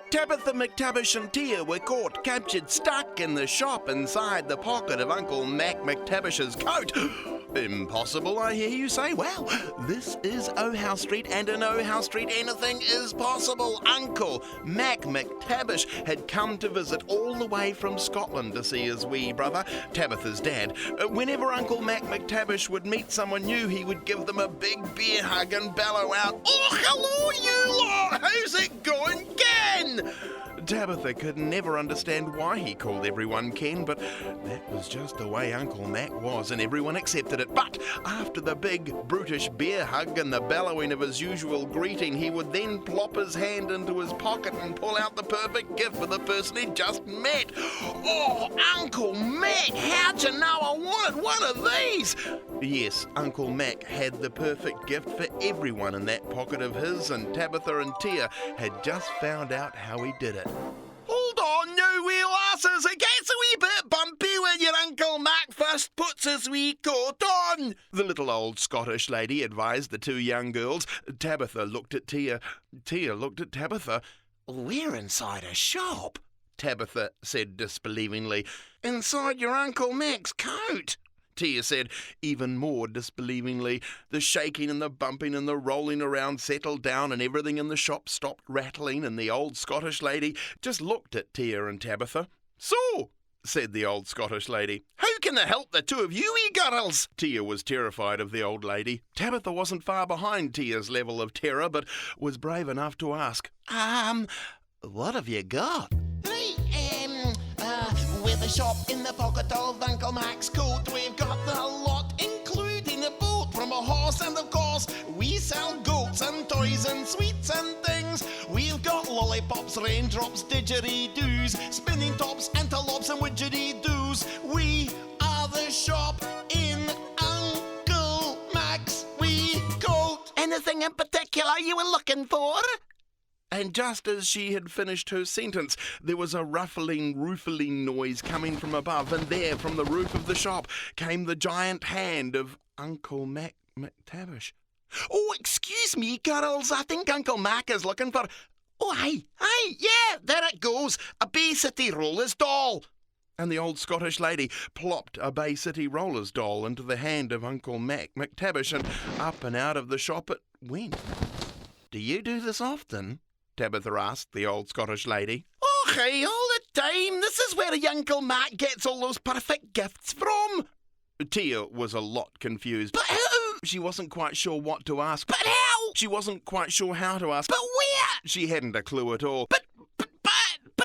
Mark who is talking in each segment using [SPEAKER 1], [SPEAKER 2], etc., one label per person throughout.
[SPEAKER 1] Tabitha McTavish and Tia were caught, captured, stuck in the shop inside the pocket of Uncle Mac McTavish's coat. Impossible, I hear you say? Well, this is O'Howe Street, and in O'Howe Street anything is possible. Uncle Mac McTavish had come to visit all the way from Scotland to see his wee brother, Tabitha's dad. Whenever Uncle Mac McTavish would meet someone new, he would give them a big bear hug and bellow out, "Oh, hello you lot! How's it going, Ken?" Tabitha could never understand why he called everyone Ken, but that was just the way Uncle Mac was, and everyone accepted it. But after the big, brutish bear hug and the bellowing of his usual greeting, he would then plop his hand into his pocket and pull out the perfect gift for the person he'd just met. "Oh, Uncle Mac, how'd you know I wanted one of these?" Yes, Uncle Mac had the perfect gift for everyone in that pocket of his, and Tabitha and Tia had just found out how he did it. "Hold on now, wee lasses, it gets a wee bit bumpy when your Uncle Mac first puts his wee coat on," the little old Scottish lady advised the two young girls. Tabitha looked at Tia. Tia looked at Tabitha. "We're inside a shop," Tabitha said disbelievingly. "Inside your Uncle Mac's coat," Tia said even more disbelievingly. The shaking and the bumping and the rolling around settled down, and everything in the shop stopped rattling, and the old Scottish lady just looked at Tia and Tabitha. "So," said the old Scottish lady, "how can I help the two of you wee girls?" Tia was terrified of the old lady. Tabitha wasn't far behind Tia's level of terror, but was brave enough to ask, "What have you got?"
[SPEAKER 2] With a shop in the pocket of Uncle Mac's coat, we've got the lot, including a boat from a horse, and of course we sell goats and toys and sweets and things. We've got lollipops, raindrops, didgeridoos, spinning tops, antelopes and widgeridoos. We are the shop in Uncle Mac's wee coat.
[SPEAKER 1] "Anything in particular you were looking for?" And just as she had finished her sentence, there was a ruffling, roofling noise coming from above, and there, from the roof of the shop, came the giant hand of Uncle Mac McTavish. "Oh, excuse me, girls, I think Uncle Mac is looking for—" "Oh, aye, yeah, there it goes, a Bay City Rollers doll." And the old Scottish lady plopped a Bay City Rollers doll into the hand of Uncle Mac McTavish, and up and out of the shop it went. "Do you do this often?" Tabitha asked the old Scottish lady. "Oh, hey, all the time. This is where Uncle Mac gets all those perfect gifts from." Tia was a lot confused. "But how?" She wasn't quite sure what to ask. "But how?" She wasn't quite sure how to ask. "But where?" She hadn't a clue at all. But.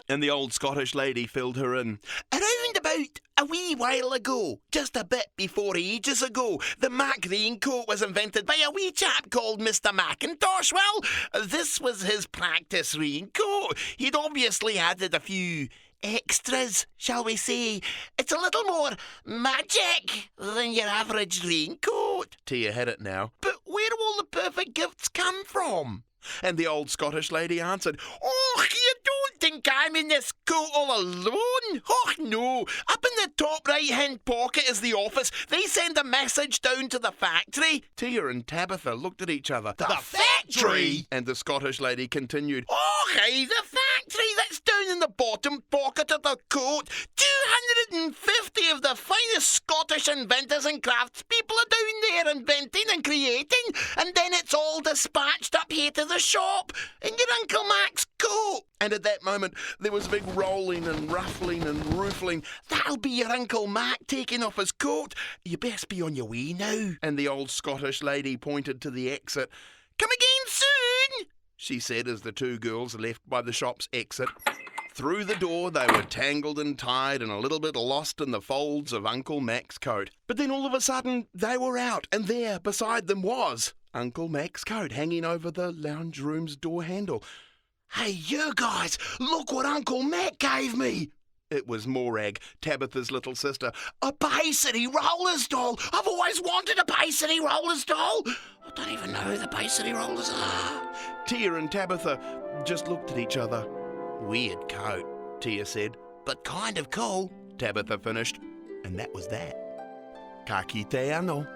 [SPEAKER 1] And the old Scottish lady filled her in. "Around about a wee while ago, just a bit before ages ago, the Mac raincoat was invented by a wee chap called Mr. Macintosh. Well, this was his practice raincoat. He'd obviously added a few extras, shall we say. It's a little more magic than your average raincoat." Tia had it now. "But where do all the perfect gifts come from?" And the old Scottish lady answered, "Oh, you don't think I'm in this coat all alone? Oh, no. Up in the top right-hand pocket is the office. They send a message down to the factory." Tia and Tabitha looked at each other. The factory?" And the Scottish lady continued, "Oh, hey, the factory that's down in the bottom pocket of the coat. 250 of the finest Scottish inventors and craftspeople are down there inventing and creating, and then it's all dispatched up here to the shop in your Uncle Mac's coat." And at that moment there was a big rolling and ruffling and roofling. "That'll be your Uncle Mac taking off his coat. You best be on your way now." And the old Scottish lady pointed to the exit. "Come again soon," she said as the two girls left by the shop's exit. Through the door they were tangled and tied and a little bit lost in the folds of Uncle Mac's coat. But then all of a sudden they were out, and there beside them was Uncle Mac's coat hanging over the lounge room's door handle. "Hey, you guys, look what Uncle Mac gave me." It was Morag, Tabitha's little sister. "A Bay City Rollers doll. I've always wanted a Bay City Rollers doll. I don't even know who the Bay City Rollers are." Tia and Tabitha just looked at each other. "Weird coat," Tia said. "But kind of cool," Tabitha finished. And that was that. Ka kite anō.